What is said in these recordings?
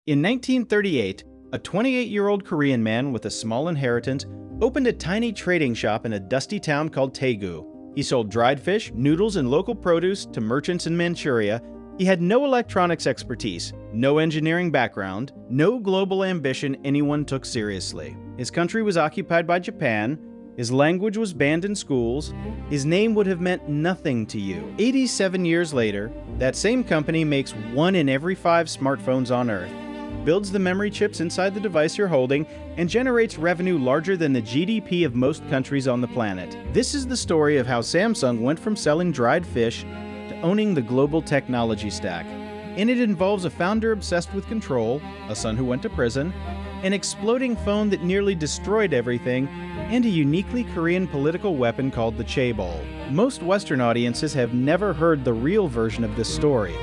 In 1938, a 28-year-old Korean man with a small inheritance opened a tiny trading shop in a dusty town called Daegu. He sold dried fish, noodles, and local produce to merchants in Manchuria. He had no electronics expertise, no engineering background, no global ambition anyone took seriously. His country was occupied by Japan. His language was banned in schools. His name would have meant nothing to you. 87 years later, that same company makes 1 in every 5 smartphones on Earth, builds the memory chips inside the device you're holding, and generates revenue larger than the GDP of most countries on the planet. This is the story of how Samsung went from selling dried fish to owning the global technology stack. And it involves a founder obsessed with control, a son who went to prison, an exploding phone that nearly destroyed everything, and a uniquely Korean political weapon called the Chaebol. Most Western audiences have never heard the real version of this story.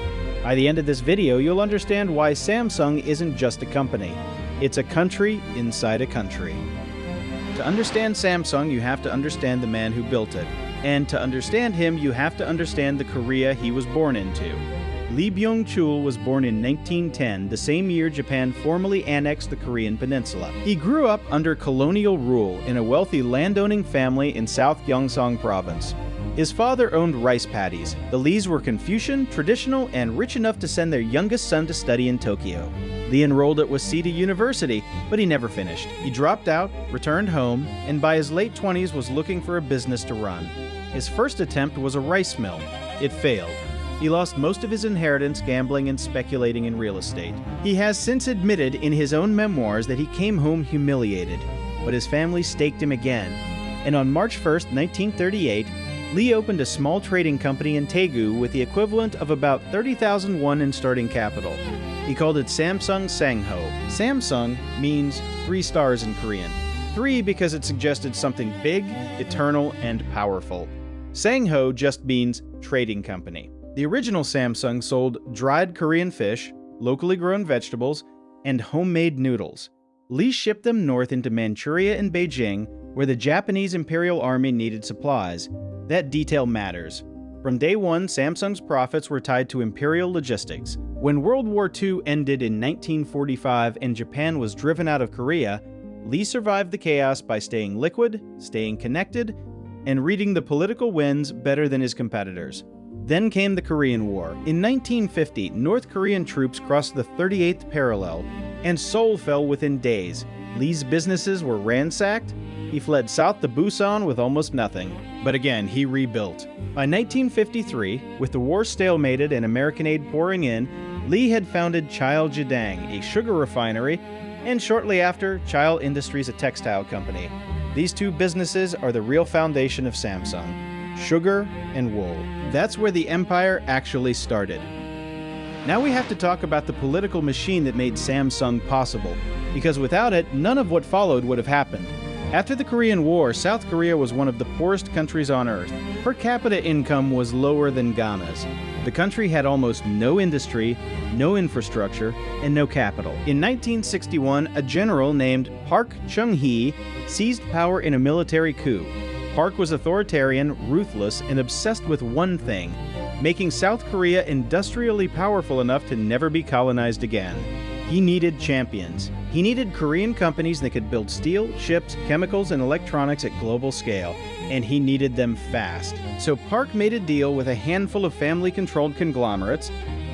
By the end of this video, you'll understand why Samsung isn't just a company. It's a country inside a country. To understand Samsung, you have to understand the man who built it. And to understand him, you have to understand the Korea he was born into. Lee Byung-chul was born in 1910, the same year Japan formally annexed the Korean peninsula. He grew up under colonial rule in a wealthy landowning family in South Gyeongsang province. His father owned rice paddies. The Lees were Confucian, traditional, and rich enough to send their youngest son to study in Tokyo. Lee enrolled at Waseda University, but he never finished. He dropped out, returned home, and by his late 20s was looking for a business to run. His first attempt was a rice mill. It failed. He lost most of his inheritance gambling and speculating in real estate. He has since admitted in his own memoirs that he came home humiliated, but his family staked him again. And on March 1st, 1938, Lee opened a small trading company in Daegu with the equivalent of about 30,000 won in starting capital. He called it Samsung Sangho. Samsung means 3 stars in Korean. 3 because it suggested something big, eternal, and powerful. Sangho just means trading company. The original Samsung sold dried Korean fish, locally grown vegetables, and homemade noodles. Lee shipped them north into Manchuria and Beijing, where the Japanese Imperial Army needed supplies. That detail matters. From day one, Samsung's profits were tied to imperial logistics. When World War II ended in 1945 and Japan was driven out of Korea, Lee survived the chaos by staying liquid, staying connected, and reading the political winds better than his competitors. Then came the Korean War. In 1950, North Korean troops crossed the 38th parallel, and Seoul fell within days. Lee's businesses were ransacked. He fled south to Busan with almost nothing. But again, he rebuilt. By 1953, with the war stalemated and American aid pouring in, Lee had founded Chaebol Weapon, a sugar refinery, and shortly after, Chaebol Industries, a textile company. These 2 businesses are the real foundation of Samsung. Sugar and wool. That's where the empire actually started. Now we have to talk about the political machine that made Samsung possible, because without it, none of what followed would have happened. After the Korean War, South Korea was one of the poorest countries on Earth. Per capita income was lower than Ghana's. The country had almost no industry, no infrastructure, and no capital. In 1961, a general named Park Chung-hee seized power in a military coup. Park was authoritarian, ruthless, and obsessed with one thing: making South Korea industrially powerful enough to never be colonized again. He needed champions. He needed Korean companies that could build steel, ships, chemicals, and electronics at global scale, and he needed them fast. So Park made a deal with a handful of family-controlled conglomerates.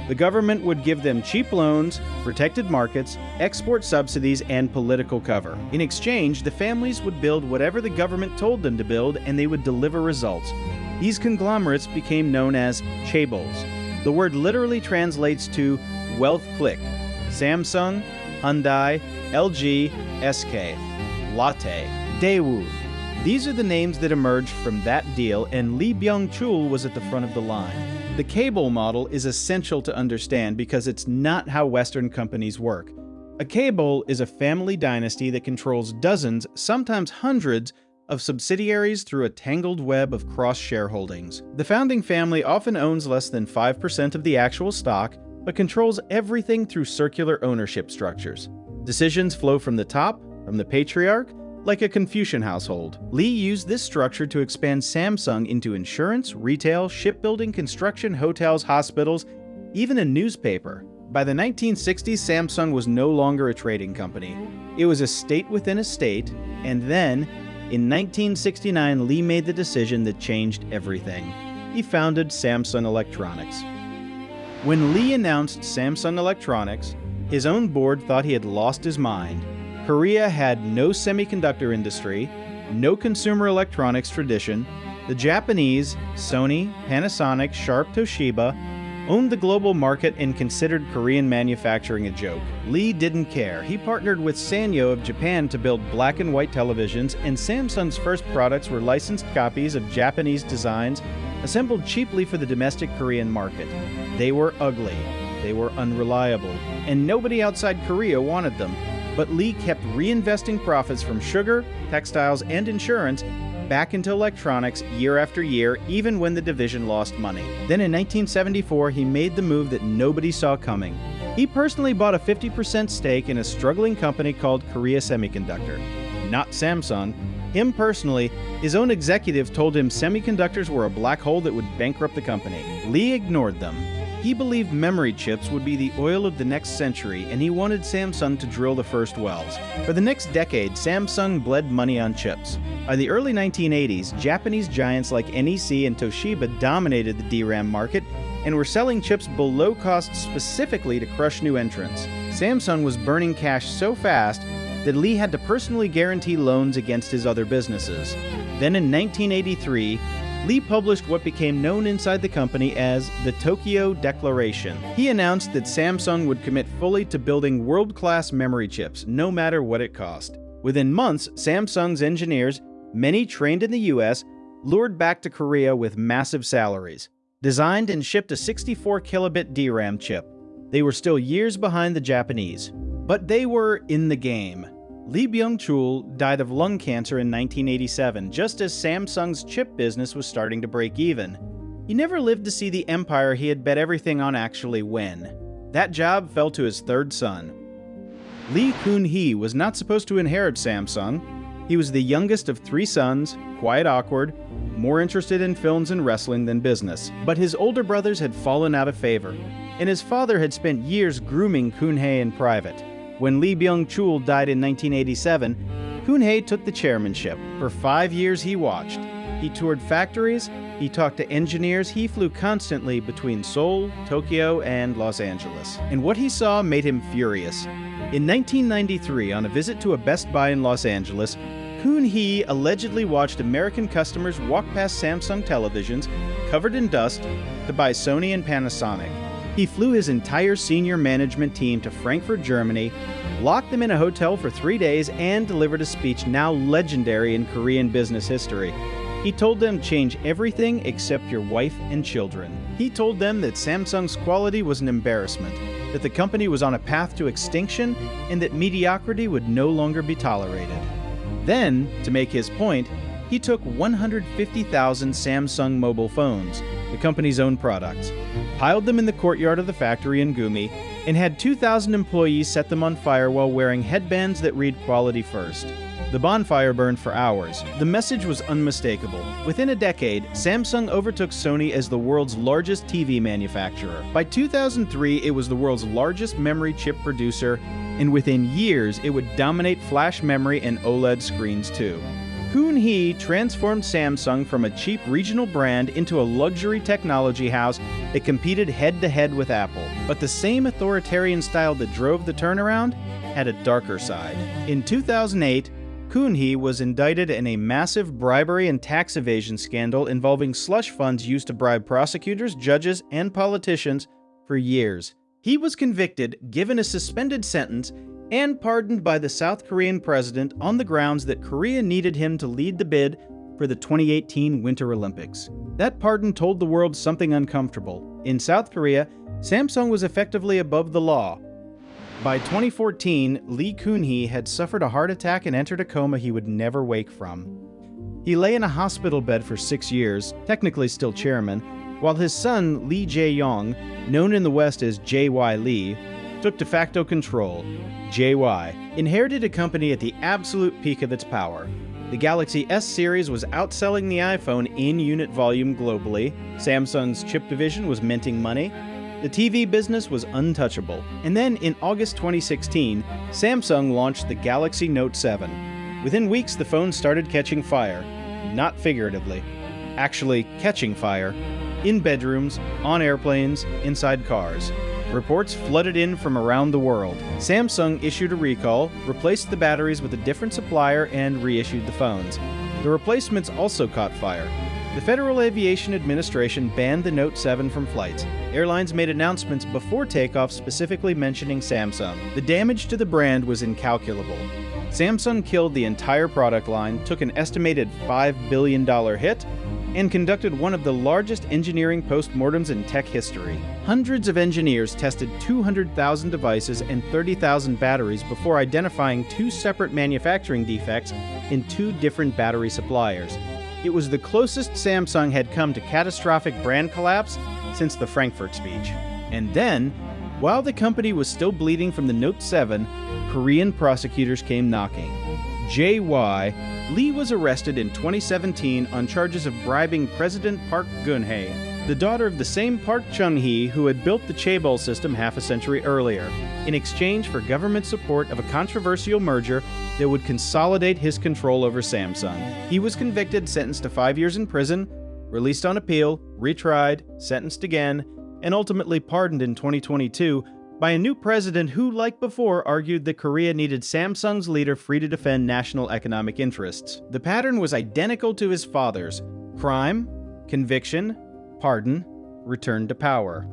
The government would give them cheap loans, protected markets, export subsidies, and political cover. In exchange, the families would build whatever the government told them to build, and they would deliver results. These conglomerates became known as chaebols. The word literally translates to wealth clique. Samsung, Hyundai, LG, SK, Lotte, Daewoo. These are the names that emerged from that deal, and Lee Byung-chul was at the front of the line. The Chaebol model is essential to understand because it's not how Western companies work. A Chaebol is a family dynasty that controls dozens, sometimes hundreds, of subsidiaries through a tangled web of cross-shareholdings. The founding family often owns less than 5% of the actual stock, but controls everything through circular ownership structures. Decisions flow from the top, from the patriarch, like a Confucian household. Lee used this structure to expand Samsung into insurance, retail, shipbuilding, construction, hotels, hospitals, even a newspaper. By the 1960s, Samsung was no longer a trading company. It was a state within a state, and then, in 1969, Lee made the decision that changed everything. He founded Samsung Electronics. When Lee announced Samsung Electronics, his own board thought he had lost his mind. Korea had no semiconductor industry, no consumer electronics tradition. The Japanese, Sony, Panasonic, Sharp, Toshiba, owned the global market and considered Korean manufacturing a joke. Lee didn't care. He partnered with Sanyo of Japan to build black and white televisions, and Samsung's first products were licensed copies of Japanese designs assembled cheaply for the domestic Korean market. They were ugly, they were unreliable, and nobody outside Korea wanted them. But Lee kept reinvesting profits from sugar, textiles, and insurance back into electronics year after year, even when the division lost money. Then in 1974, he made the move that nobody saw coming. He personally bought a 50% stake in a struggling company called Korea Semiconductor. Not Samsung. Him personally, his own executive told him semiconductors were a black hole that would bankrupt the company. Lee ignored them. He believed memory chips would be the oil of the next century, and he wanted Samsung to drill the first wells. For the next decade, Samsung bled money on chips. By the early 1980s, Japanese giants like NEC and Toshiba dominated the DRAM market and were selling chips below cost specifically to crush new entrants. Samsung was burning cash so fast that Lee had to personally guarantee loans against his other businesses. Then in 1983, Lee published what became known inside the company as the Tokyo Declaration. He announced that Samsung would commit fully to building world-class memory chips, no matter what it cost. Within months, Samsung's engineers, many trained in the US, lured back to Korea with massive salaries. Designed and shipped a 64-kilobit DRAM chip. They were still years behind the Japanese. But they were in the game. Lee Byung-chul died of lung cancer in 1987, just as Samsung's chip business was starting to break even. He never lived to see the empire he had bet everything on actually win. That job fell to his third son. Lee Kun-hee was not supposed to inherit Samsung. He was the youngest of three sons, quiet, awkward, more interested in films and wrestling than business. But his older brothers had fallen out of favor, and his father had spent years grooming Kun-hee in private. When Lee Byung-chul died in 1987, Kun-hee took the chairmanship. For 5 years he watched. He toured factories, he talked to engineers, he flew constantly between Seoul, Tokyo, and Los Angeles. And what he saw made him furious. In 1993, on a visit to a Best Buy in Los Angeles, Kun-hee allegedly watched American customers walk past Samsung televisions, covered in dust, to buy Sony and Panasonic. He flew his entire senior management team to Frankfurt, Germany, locked them in a hotel for 3 days, and delivered a speech now legendary in Korean business history. He told them change everything except your wife and children. He told them that Samsung's quality was an embarrassment, that the company was on a path to extinction, and that mediocrity would no longer be tolerated. Then, to make his point, he took 150,000 Samsung mobile phones, the company's own products, piled them in the courtyard of the factory in Gumi, and had 2,000 employees set them on fire while wearing headbands that read quality first. The bonfire burned for hours. The message was unmistakable. Within a decade, Samsung overtook Sony as the world's largest TV manufacturer. By 2003, it was the world's largest memory chip producer, and within years, it would dominate flash memory and OLED screens too. Kun-hee transformed Samsung from a cheap regional brand into a luxury technology house that competed head-to-head with Apple. But the same authoritarian style that drove the turnaround had a darker side. In 2008, Kun-hee was indicted in a massive bribery and tax evasion scandal involving slush funds used to bribe prosecutors, judges, and politicians for years. He was convicted, given a suspended sentence, and pardoned by the South Korean president on the grounds that Korea needed him to lead the bid for the 2018 Winter Olympics. That pardon told the world something uncomfortable. In South Korea, Samsung was effectively above the law. By 2014, Lee Kun-hee had suffered a heart attack and entered a coma he would never wake from. He lay in a hospital bed for 6 years, technically still chairman, while his son Lee Jae-yong, known in the West as J.Y. Lee, took de facto control. J.Y. inherited a company at the absolute peak of its power. The Galaxy S series was outselling the iPhone in unit volume globally. Samsung's chip division was minting money. The TV business was untouchable. And then in August 2016, Samsung launched the Galaxy Note 7. Within weeks, the phone started catching fire. Not figuratively. Actually, catching fire. In bedrooms, on airplanes, inside cars. Reports flooded in from around the world. Samsung issued a recall, replaced the batteries with a different supplier, and reissued the phones. The replacements also caught fire. The Federal Aviation Administration banned the Note 7 from flights. Airlines made announcements before takeoff specifically mentioning Samsung. The damage to the brand was incalculable. Samsung killed the entire product line, took an estimated $5 billion hit, and conducted one of the largest engineering postmortems in tech history. Hundreds of engineers tested 200,000 devices and 30,000 batteries before identifying two separate manufacturing defects in two different battery suppliers. It was the closest Samsung had come to catastrophic brand collapse since the Frankfurt speech. And then, while the company was still bleeding from the Note 7, Korean prosecutors came knocking. J.Y. Lee was arrested in 2017 on charges of bribing President Park Geun-hye, the daughter of the same Park Chung-hee who had built the Chaebol system half a century earlier, in exchange for government support of a controversial merger that would consolidate his control over Samsung. He was convicted, sentenced to 5 years in prison, released on appeal, retried, sentenced again, and ultimately pardoned in 2022 by a new president who, like before, argued that Korea needed Samsung's leader free to defend national economic interests. The pattern was identical to his father's: crime, conviction, pardon, return to power.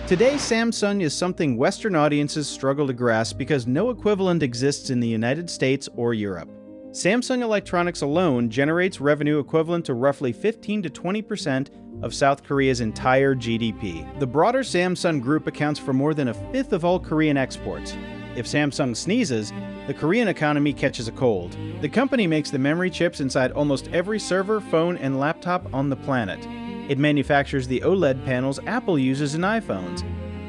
Today, Samsung is something Western audiences struggle to grasp because no equivalent exists in the United States or Europe. Samsung Electronics alone generates revenue equivalent to roughly 15 to 20% of South Korea's entire GDP. The broader Samsung group accounts for more than a fifth of all Korean exports. If Samsung sneezes, the Korean economy catches a cold. The company makes the memory chips inside almost every server, phone, and laptop on the planet. It manufactures the OLED panels Apple uses in iPhones.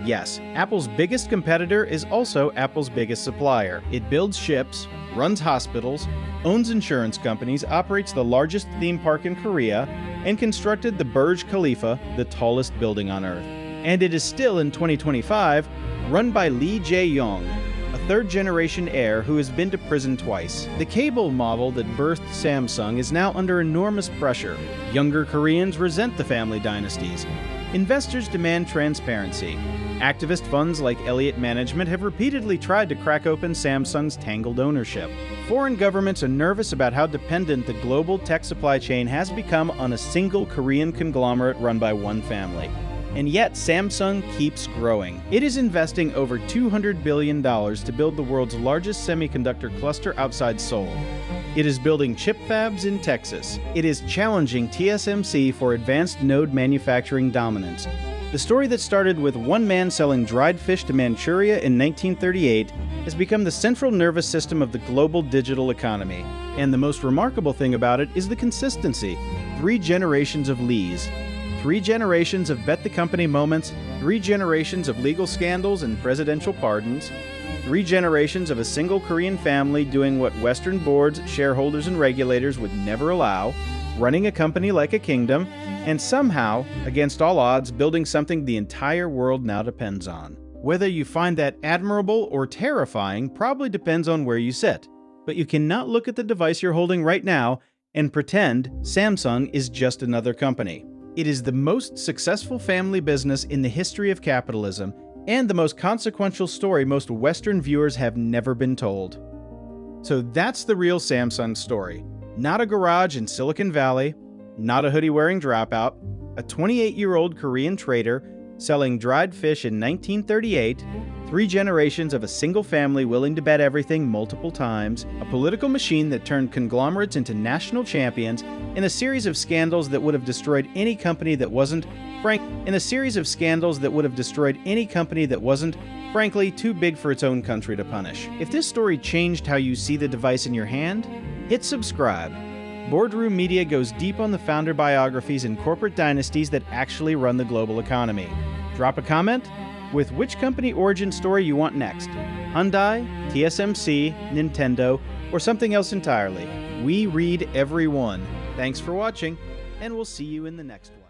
Yes, Apple's biggest competitor is also Apple's biggest supplier. It builds ships, runs hospitals, owns insurance companies, operates the largest theme park in Korea, and constructed the Burj Khalifa, the tallest building on Earth. And it is still, in 2025, run by Lee Jae-yong, a third-generation heir who has been to prison twice. The cable model that birthed Samsung is now under enormous pressure. Younger Koreans resent the family dynasties. Investors demand transparency. Activist funds like Elliott Management have repeatedly tried to crack open Samsung's tangled ownership. Foreign governments are nervous about how dependent the global tech supply chain has become on a single Korean conglomerate run by one family. And yet, Samsung keeps growing. It is investing over $200 billion to build the world's largest semiconductor cluster outside Seoul. It is building chip fabs in Texas. It is challenging TSMC for advanced node manufacturing dominance. The story that started with one man selling dried fish to Manchuria in 1938 has become the central nervous system of the global digital economy. And the most remarkable thing about it is the consistency. 3 generations of Lees. 3 generations of bet the company moments, 3 generations of legal scandals and presidential pardons, 3 generations of a single Korean family doing what Western boards, shareholders, and regulators would never allow, running a company like a kingdom, and somehow, against all odds, building something the entire world now depends on. Whether you find that admirable or terrifying probably depends on where you sit, but you cannot look at the device you're holding right now and pretend Samsung is just another company. It is the most successful family business in the history of capitalism, and the most consequential story most Western viewers have never been told. So that's the real Samsung story. Not a garage in Silicon Valley, not a hoodie-wearing dropout, a 28-year-old Korean trader selling dried fish in 1938, 3 generations of a single family willing to bet everything multiple times, a political machine that turned conglomerates into national champions, and a series of scandals that would have destroyed any company that wasn't, frankly, too big for its own country to punish. If this story changed how you see the device in your hand, hit subscribe. Boardroom Media goes deep on the founder biographies and corporate dynasties that actually run the global economy. Drop a comment with which company origin story you want next. Hyundai, TSMC, Nintendo, or something else entirely. We read every one. Thanks for watching, and we'll see you in the next one.